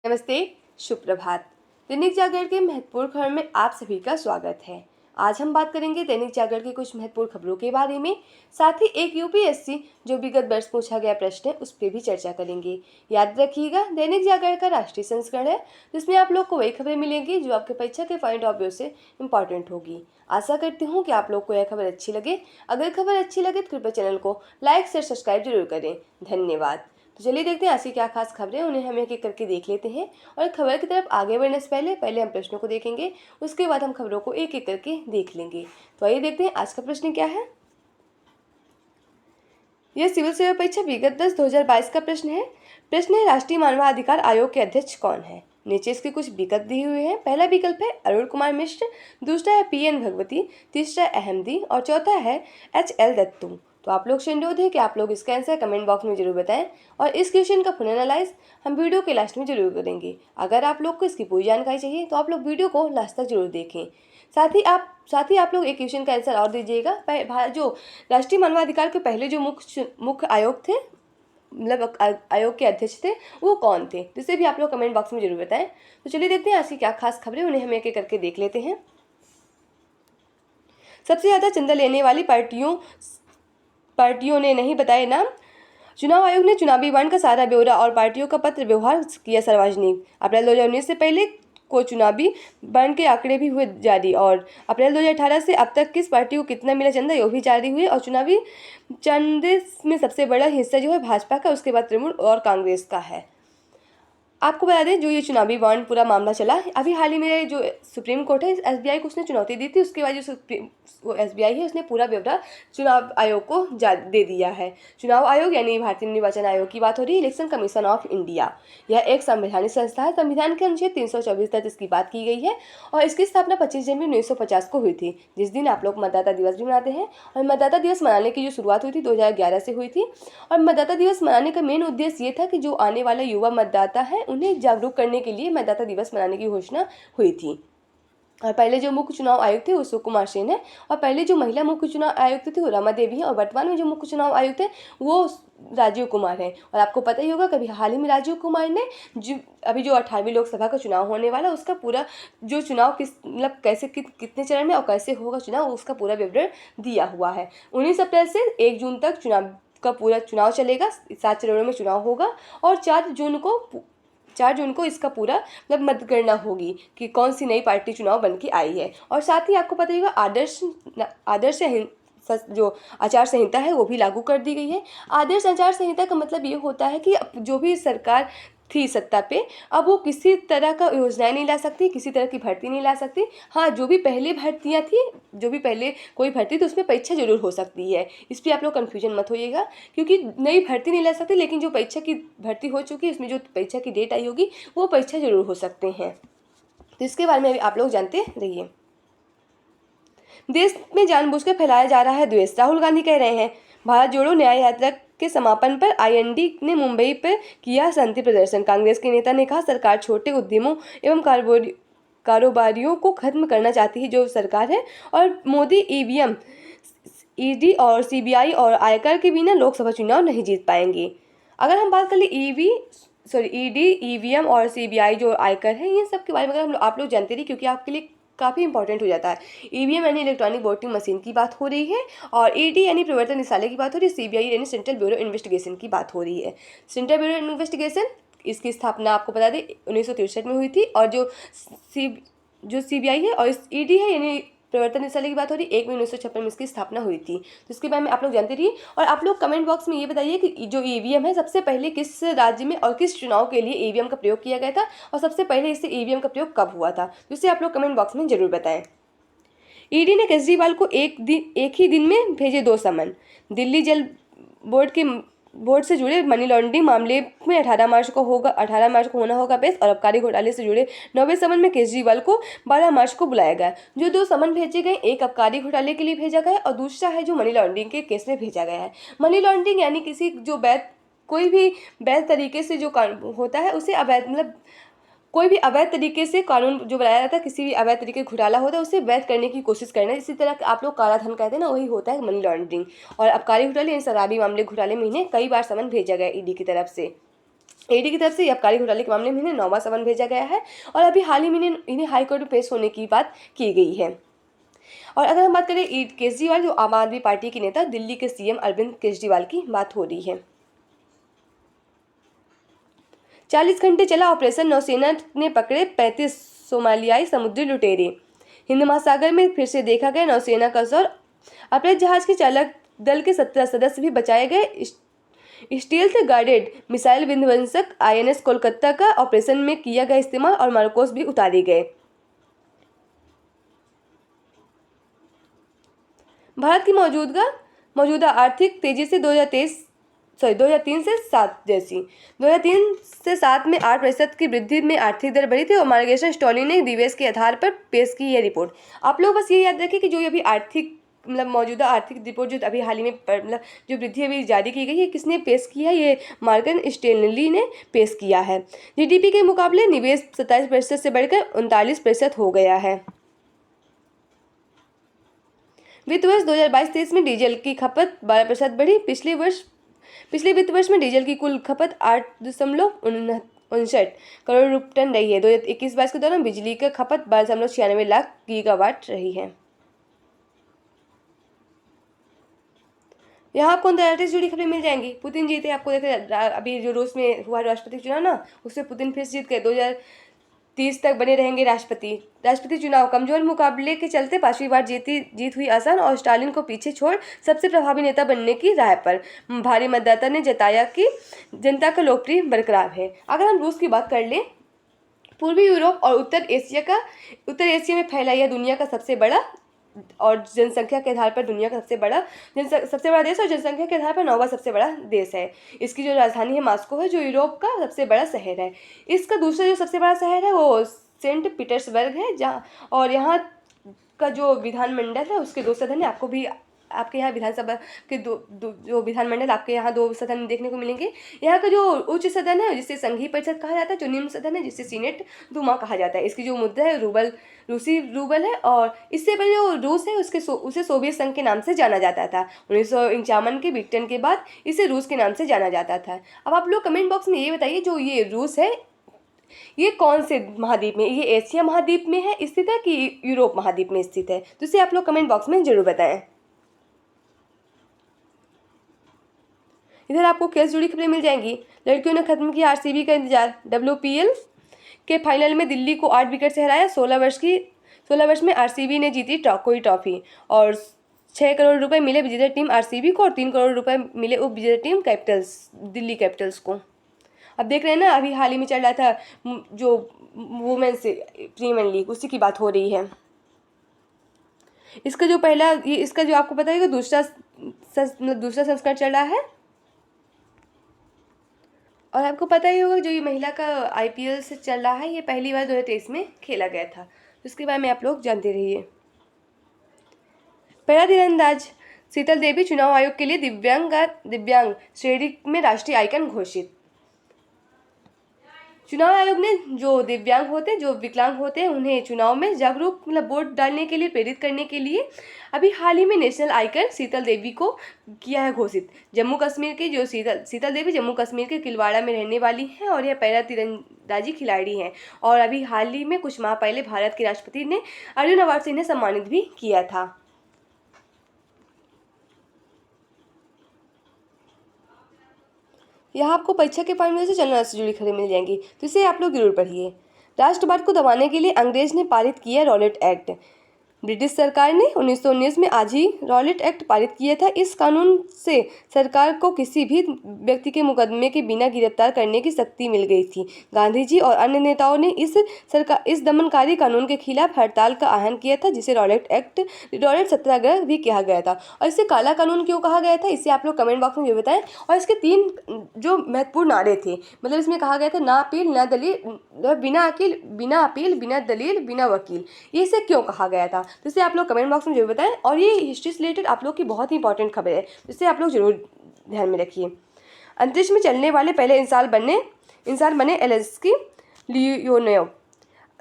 नमस्ते, शुभ प्रभात। दैनिक जागरण के महत्वपूर्ण खबर में आप सभी का स्वागत है। आज हम बात करेंगे दैनिक जागरण की कुछ महत्वपूर्ण खबरों के बारे में। साथ ही एक यूपीएससी जो विगत वर्ष पूछा गया प्रश्न है उस पर भी चर्चा करेंगे। याद रखिएगा, दैनिक जागरण का राष्ट्रीय संस्करण है जिसमें आप लोग को वही खबरें मिलेंगी जो आपके परीक्षा के पॉइंट ऑफ व्यू से इम्पॉर्टेंट होगी। आशा करती हूँ कि आप लोग को यह खबर अच्छी लगे। अगर खबर अच्छी लगे तो कृपया चैनल को लाइक शेयर सब्सक्राइब जरूर करें। धन्यवाद। तो चलिए देखते हैं आज की क्या खास खबरें, उन्हें हम एक एक करके देख लेते हैं। और खबर की तरफ आगे बढ़ने से पहले हम प्रश्नों को देखेंगे, उसके बाद हम खबरों को एक एक करके देख लेंगे। तो आइए देखते हैं आज का प्रश्न क्या है। यह सिविल सेवा परीक्षा विगत 10/2022 का प्रश्न है। प्रश्न है, राष्ट्रीय मानवाधिकार आयोग के अध्यक्ष कौन है। नीचे इसके कुछ विकल्प दिए हुए हैं। पहला विकल्प है अरुण कुमार मिश्र, दूसरा है PN भगवती, तीसरा अहमदी और चौथा है HL दत्तू। तो आप लोग से अनुरोध है कि आप लोग इसका आंसर कमेंट बॉक्स में जरूर बताएं और इस क्वेश्चन का फुल एनालाइज हम वीडियो के लास्ट में जरूर करेंगे। अगर आप लोग को इसकी पूरी जानकारी चाहिए तो आप लोग वीडियो को लास्ट तक जरूर देखें। साथ ही आप लोग एक क्वेश्चन का आंसर और दीजिएगा। जो राष्ट्रीय मानवाधिकार के पहले जो मुख्य आयोग थे, मतलब आयोग के अध्यक्ष थे, वो कौन थे, जिसे भी आप लोग कमेंट बॉक्स में जरूर बताएं। तो चलिए देखते हैं आज की क्या खास खबरें, उन्हें हम एक एक करके देख लेते हैं। सबसे ज्यादा चंदा लेने वाली पार्टियों ने नहीं बताए नाम। चुनाव आयोग ने चुनावी बॉन्ड का सारा ब्यौरा और पार्टियों का पत्र व्यवहार किया सार्वजनिक। अप्रैल 2019 से पहले को चुनावी बॉन्ड के आंकड़े भी हुए जारी और अप्रैल 2018 से अब तक किस पार्टी को कितना मिला चंदा ये भी जारी हुए। और चुनावी चंदे में सबसे बड़ा हिस्सा जो है भाजपा का, उसके बाद तृणमूल और कांग्रेस का है। आपको बता दें, जो ये चुनावी बॉन्ड पूरा मामला चला, अभी हाल ही में जो सुप्रीम कोर्ट है SBI को उसने चुनौती दी थी, उसके बाद जो SBI है उसने पूरा ब्यौरा चुनाव आयोग को दे दिया है। चुनाव आयोग यानी भारतीय निर्वाचन आयोग की बात हो रही है। इलेक्शन कमीशन ऑफ इंडिया, यह एक संवैधानिक संस्था है। संविधान के अनुच्छेद 324 तक इसकी बात की गई है और इसकी स्थापना 25 जनवरी 1950 को हुई थी, जिस दिन आप लोग मतदाता दिवस भी मनाते हैं। और मतदाता दिवस मनाने की जो शुरुआत हुई थी 2011 से हुई थी। और मतदाता दिवस मनाने का मेन उद्देश्य ये था कि जो आने वाले युवा मतदाता है उन्हें जागरूक करने के लिए मतदाता दिवस मनाने की घोषणा हुई थी। और पहले जो मुख्य चुनाव आयुक्त थे वो सुकुमार सेन है और पहले जो महिला मुख्य चुनाव आयुक्त थी वो रमा देवी है और वर्तमान में जो मुख्य चुनाव आयुक्त है वो राजीव कुमार है। और आपको पता ही होगा, कभी हाल ही में राजीव कुमार ने अभी जो 18वीं लोकसभा का चुनाव होने वाला उसका पूरा जो चुनाव मतलब कैसे कितने चरण में और कैसे होगा चुनाव, उसका पूरा विवरण दिया हुआ है। 19 अप्रैल से 1 जून तक पूरा चुनाव चलेगा। 7 चरणों में चुनाव होगा और 4 जून को इसका पूरा मतलब मतगणना होगी कि कौन सी नई पार्टी चुनाव बन के आई है। और साथ ही आपको पता होगा, आदर्श जो आचार संहिता है वो भी लागू कर दी गई है। आदर्श आचार संहिता का मतलब ये होता है कि जो भी सरकार थी सत्ता पे, अब वो किसी तरह का योजनाएं नहीं ला सकती, किसी तरह की भर्ती नहीं ला सकती। हाँ, जो भी पहले भर्तियां थी, जो भी पहले कोई भर्ती, तो उसमें परीक्षा जरूर हो सकती है। इस पर आप लोग कन्फ्यूजन मत होइएगा, क्योंकि नई भर्ती नहीं ला सकती, लेकिन जो परीक्षा की भर्ती हो चुकी है उसमें जो परीक्षा की डेट आई होगी वो परीक्षा जरूर हो सकते हैं। तो इसके बारे में आप लोग जानते रहिए। देश में जानबूझकर फैलाया जा रहा है द्वेष, राहुल गांधी कह रहे हैं। भारत जोड़ो न्याय यात्रा के समापन पर IND ने मुंबई पर किया शांति प्रदर्शन। कांग्रेस के नेता ने कहा, सरकार छोटे उद्यमों एवं कारोबारियों को खत्म करना चाहती है जो सरकार है, और मोदी EVM, ED और CBI और आयकर के बिना लोकसभा चुनाव नहीं जीत पाएंगे। अगर हम बात कर ले ED, EVM और CBI जो आयकर है, ये सब के बारे में अगर आप लोग जानते रहिए, क्योंकि आपके लिए काफ़ी इंपॉर्टेंट हो जाता है। EVM यानी इलेक्ट्रॉनिक वोटिंग मशीन की बात हो रही है और ED यानी प्रवर्तन निदेशालय की बात हो रही है। CBI यानी सेंट्रल ब्यूरो इन्वेस्टिगेशन की बात हो रही है। सेंट्रल ब्यूरो इन्वेस्टिगेशन, इसकी स्थापना आपको बता दें 1963 में हुई थी। और जो CBI है और ED है यानी प्रवर्तन निदेशालय की बात हो रही है, 1 मई 1956 में इसकी स्थापना हुई थी। तो इसके बारे में आप लोग जानते रहिए। और आप लोग कमेंट बॉक्स में ये बताइए कि जो EVM है सबसे पहले किस राज्य में और किस चुनाव के लिए EVM का प्रयोग किया गया था और सबसे पहले इससे EVM का प्रयोग कब हुआ था, जिससे आप लोग कमेंट बॉक्स में जरूर बताएं। ED ने केजरीवाल को एक ही दिन में भेजे 2 समन। दिल्ली जल बोर्ड से जुड़े मनी लॉन्ड्रिंग मामले में 18 मार्च को होना होगा पेश। और आबकारी घोटाले से जुड़े 9वें समन में केजरीवाल को 12 मार्च को बुलाया गया। जो 2 समन भेजे गए, एक आबकारी घोटाले के लिए भेजा गया और दूसरा है जो मनी लॉन्ड्रिंग के केस में भेजा गया है। मनी लॉन्ड्रिंग यानी कोई भी वैध तरीके से जो कानून होता है उसे अवैध, मतलब कोई भी अवैध तरीके से कानून जो बनाया जाता है, किसी भी अवैध तरीके का घोटाला होता है उसे वैध करने की कोशिश करना, इसी तरह आप लोग काला धन कहते हैं ना, वही होता है मनी लॉन्ड्रिंग। और आबकारी घोटाले यानी शराबी मामले घोटाले में इन्हें कई बार समन भेजा गया ED की तरफ से। ईडी की तरफ से आबकारी घोटाले के मामले में इन्हें 9वां समन भेजा गया है और अभी हाल ही में इन्हें हाईकोर्ट में पेश होने की बात की गई है। और अगर हम बात करें केजरीवाल, जो आम आदमी पार्टी के नेता, दिल्ली के सीएम अरविंद केजरीवाल की बात हो रही है। 40 घंटे चला ऑपरेशन, नौसेना ने पकड़े 35 सोमालियाई समुद्री लुटेरे। हिंद महासागर में फिर से देखा गया नौसेना का असर। अपहृत जहाज के चालक दल के 17 सदस्य भी बचाए गए। स्टील्थ गार्डेड मिसाइल विध्वंसक INS कोलकाता का ऑपरेशन में किया गया इस्तेमाल और मार्कोस भी उतारे गए। भारत की मौजूदा आर्थिक तेजी से 2003 से 7 जैसी 2003 से 7 में 8% की वृद्धि में आर्थिक दर बढ़ी थी और मार्गेशन स्टॉली ने दिवेश के आधार पर पेश की यह रिपोर्ट। आप लोग बस ये याद रखें कि जो अभी मौजूदा आर्थिक रिपोर्ट जो अभी हाल ही में जो वृद्धि अभी जारी की गई है, किसने पेश किया है? ये मॉर्गन स्टैनली ने पेश किया है। GDP के मुकाबले निवेश 27% से बढ़कर 39% हो गया है। वित्त वर्ष 2022-23 में डीजल की खपत 12% बढ़ी। पिछले वित्त वर्ष में डीजल की कुल खपत 8.59 करोड़ टन रही है। 2021-22 के दौरान बिजली की खपत 12.96 लाख गीगावाट रही है। यहाँ आपको अंतर्राष्ट्रीय से जुड़ी खबरें मिल जाएंगी। पुतिन जीते, आपको देखे अभी जो रूस में हुआ राष्ट्रपति चुनाव ना, उससे पुतिन फिर जीत गए। 2030 तक बने रहेंगे राष्ट्रपति चुनाव। कमजोर मुकाबले के चलते 5वीं बार जीत हुई आसान और स्टालिन को पीछे छोड़ सबसे प्रभावी नेता बनने की राह पर। भारी मतदाता ने जताया कि जनता का लोकप्रिय बरकरार है। अगर हम रूस की बात कर लें, पूर्वी यूरोप और उत्तर एशिया में फैला यह दुनिया का सबसे बड़ा और जनसंख्या के आधार पर दुनिया का सबसे बड़ा देश और जनसंख्या के आधार पर 9वां सबसे बड़ा देश है। इसकी जो राजधानी है मास्को है, जो यूरोप का सबसे बड़ा शहर है। इसका दूसरा जो सबसे बड़ा शहर है वो सेंट पीटर्सबर्ग है, जहाँ और यहाँ का जो विधानमंडल है उसके 2 सदन है। आपके यहाँ विधानसभा के जो विधानमंडल आपके यहाँ 2 सदन देखने को मिलेंगे। यहाँ का जो उच्च सदन है जिसे संघीय परिषद कहा जाता है, जो निम्न सदन है जिसे सीनेट दुमा कहा जाता है। इसकी जो मुद्रा है रूसी रूबल है और इससे पहले जो रूस है उसे सोवियत संघ के नाम से जाना जाता था। 1951 के विघटन के बाद इसे रूस के नाम से जाना जाता था। अब आप लोग कमेंट बॉक्स में ये बताइए, जो ये रूस है ये कौन से महाद्वीप में, ये एशिया महाद्वीप में है स्थित है कि यूरोप महाद्वीप में स्थित है? तो इसे आप लोग कमेंट बॉक्स में जरूर बताएं। इधर आपको खेल से जुड़ी खबरें मिल जाएंगी। लड़कियों ने खत्म किया RCB का इंतजार। WPL के फाइनल में दिल्ली को 8 विकेट से हराया। 16 वर्ष में RCB ने जीती कोई ट्रॉफी और 6 करोड़ रुपए मिले विजेता टीम RCB को और 3 करोड़ रुपए मिले उप विजेता टीम दिल्ली कैपिटल्स को। अब देख रहे हैं ना, अभी हाल ही में चल रहा था जो वुमेन्स प्रीमियर लीग, उसी की बात हो रही है। इसका जो आपको पता है कि दूसरा संस्करण चल रहा है और आपको पता ही होगा जो ये महिला का IPL से चल रहा है, ये पहली बार 2023 में खेला गया था। उसके बारे में आप लोग जानते रहिए। पैरा तीरंदाज शीतल देवी चुनाव आयोग के लिए दिव्यांग श्रेणी में राष्ट्रीय आइकन घोषित। चुनाव आयोग ने जो विकलांग होते हैं उन्हें चुनाव में जागरूक वोट डालने के लिए प्रेरित करने के लिए अभी हाल ही में नेशनल आइकन शीतल देवी को किया है घोषित। जम्मू कश्मीर की जो शीतल देवी जम्मू कश्मीर के किलवाड़ा में रहने वाली हैं और यह पैरा तीरंदाजी खिलाड़ी हैं और अभी हाल ही में कुछ माह पहले भारत के राष्ट्रपति ने अर्जुन अवार्ड से इन्हें सम्मानित भी किया था। यहाँ आपको परीक्षा के पॉइंट से चलना से जुड़ी खबरें मिल जाएंगी, तो इसे आप लोग जरूर पढ़िए। राष्ट्रवाद को दबाने के लिए अंग्रेज ने पारित किया रॉलेट एक्ट। ब्रिटिश सरकार ने 1919 में आज ही रॉलेट एक्ट पारित किया था। इस कानून से सरकार को किसी भी व्यक्ति के मुकदमे के बिना गिरफ्तार करने की शक्ति मिल गई थी। गांधी जी और अन्य नेताओं ने इस दमनकारी कानून के खिलाफ हड़ताल का आह्वान किया था, जिसे रॉलेट सत्याग्रह भी कहा गया था। और इसे काला कानून क्यों कहा गया था, इसे आप लोग कमेंट बॉक्स में भी बताएं। और इसके 3 जो महत्वपूर्ण नारे थे, मतलब इसमें कहा गया था ना अपील ना दलील, बिना अपील बिना दलील बिना वकील। ये इसे क्यों कहा गया था, तो इसे आप लोग कमेंट बॉक्स में जरूर बताएं। और ये हिस्ट्री से रिलेटेड आप लोग की बहुत ही इंपॉर्टेंट खबर है, इसे आप लोग जरूर ध्यान में रखिए। अंतरिक्ष में चलने वाले पहले इंसान बने एलेक्सी लियोनोव।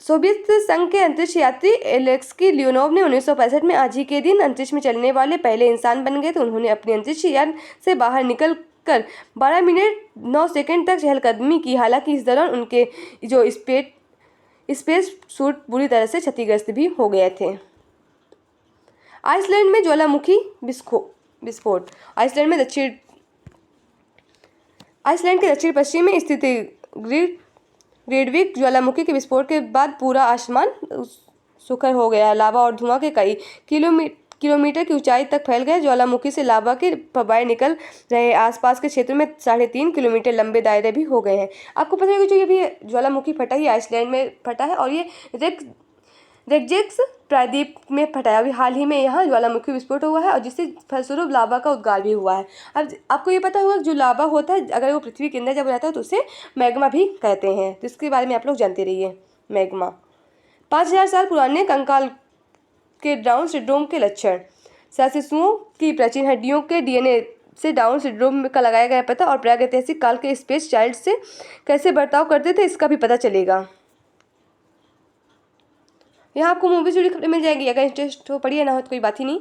सोवियत संघ के अंतरिक्ष यात्री एलेक्सी लियोनोव ने 1965 में आज ही के दिन अंतरिक्ष में चलने वाले पहले इंसान बन गए थे। उन्होंने अपने अंतरिक्ष यान से बाहर निकल कर 12 मिनट 9 सेकंड तक चहलकदमी की। हालांकि इस दौरान उनके जो स्पेस सूट बुरी तरह से क्षतिग्रस्त भी हो गए थे। आइसलैंड में ज्वालामुखी विस्फोट। आइसलैंड के दक्षिण पश्चिम में स्थित ग्रेडविक ज्वालामुखी के विस्फोट के बाद पूरा आसमान सुखर हो गया। लावा और धुआं के कई किलोमीटर की ऊंचाई तक फैल गए। ज्वालामुखी से लावा के फव्वारे निकल रहे। आसपास के क्षेत्र में 3.5 किलोमीटर लंबे दायरे भी हो गए हैं। आपको पता है कि जो ये भी ज्वालामुखी फटा है आइसलैंड में फटा है और ये रेकजेक्स प्रायद्वीप में फटा है। अभी हाल ही में यहाँ ज्वालामुखी विस्फोट हुआ है और जिससे फलस्वरूप लावा का उद्गार भी हुआ है। अब आपको ये पता होगा जो लावा होता है अगर वो पृथ्वी के अंदर जब रहता है तो उसे मैग्मा भी कहते हैं। तो इसके बारे में आप लोग जानते रहिए। मैग्मा 5000 साल पुराने कंकाल के डाउन सिंड्रोम के लक्षण। शिशुओं की प्राचीन हड्डियों के डीएनए से डाउन सिंड्रोम का लगाया गया पता और प्रागैतिहासिक काल के स्पेस चाइल्ड से कैसे बर्ताव करते थे इसका भी पता चलेगा। यहाँ आपको मूवी से जुड़ी खबरें मिल जाएंगी। अगर इंटरेस्ट हो पढ़िए, ना हो तो कोई बात ही नहीं।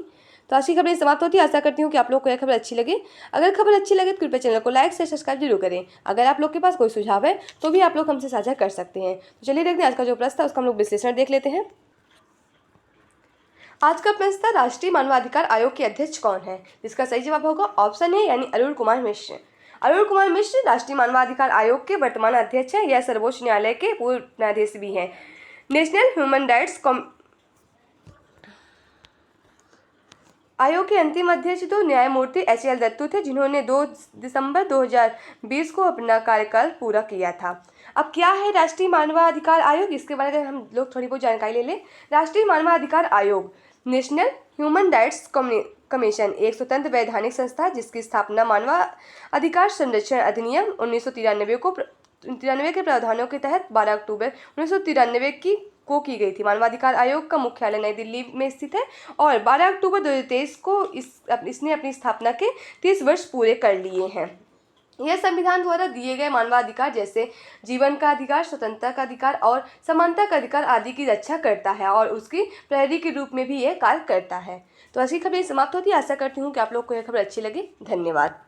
तो आज की खबरें समाप्त होती है। आशा करती हूँ कि आप लोग को यह खबर अच्छी लगे। अगर खबर अच्छी लगे तो कृपया चैनल को लाइक से सब्सक्राइब जरूर करें। अगर आप लोग के पास कोई सुझाव है तो भी आप लोग हमसे साझा कर सकते हैं। तो चलिए देखते हैं आज का जो प्रश्न था उसका हम लोग विश्लेषण देख लेते हैं। आज का प्रश्न था राष्ट्रीय मानवाधिकार आयोग के अध्यक्ष कौन है। इसका सही जवाब होगा ऑप्शन ए यानी अरुण कुमार मिश्र। अरुण कुमार मिश्र राष्ट्रीय मानवाधिकार आयोग के वर्तमान अध्यक्ष हैं। यह सर्वोच्च न्यायालय के पूर्व न्यायाधीश भी हैं। नेशनल ह्यूमन राइट्स आयोग के अंतिम अध्यक्ष तो न्यायमूर्ति HL दत्तू थे जिन्होंने 2 दिसंबर 2020 को अपना कार्यकाल पूरा किया था। अब क्या है राष्ट्रीय मानवाधिकार आयोग, इसके बारे में हम लोग थोड़ी बहुत जानकारी ले लें। राष्ट्रीय मानवाधिकार आयोग नेशनल ह्यूमन राइट्स कमीशन एक स्वतंत्र वैधानिक संस्था है जिसकी स्थापना मानवाधिकार संरक्षण अधिनियम 1993 के प्रावधानों के तहत 12 अक्टूबर 1993 को की गई थी। मानवाधिकार आयोग का मुख्यालय नई दिल्ली में स्थित है और 12 अक्टूबर 2023 को इसने अपनी स्थापना के 30 वर्ष पूरे कर लिए हैं। यह संविधान द्वारा दिए गए मानवाधिकार जैसे जीवन का अधिकार, स्वतंत्रता का अधिकार और समानता का अधिकार आदि की रक्षा करता है और उसकी प्रहरी के रूप में भी यह कार्य करता है। तो ऐसी खबरें समाप्त होती है। आशा करती हूँ कि आप लोग को यह खबर अच्छी लगी। धन्यवाद।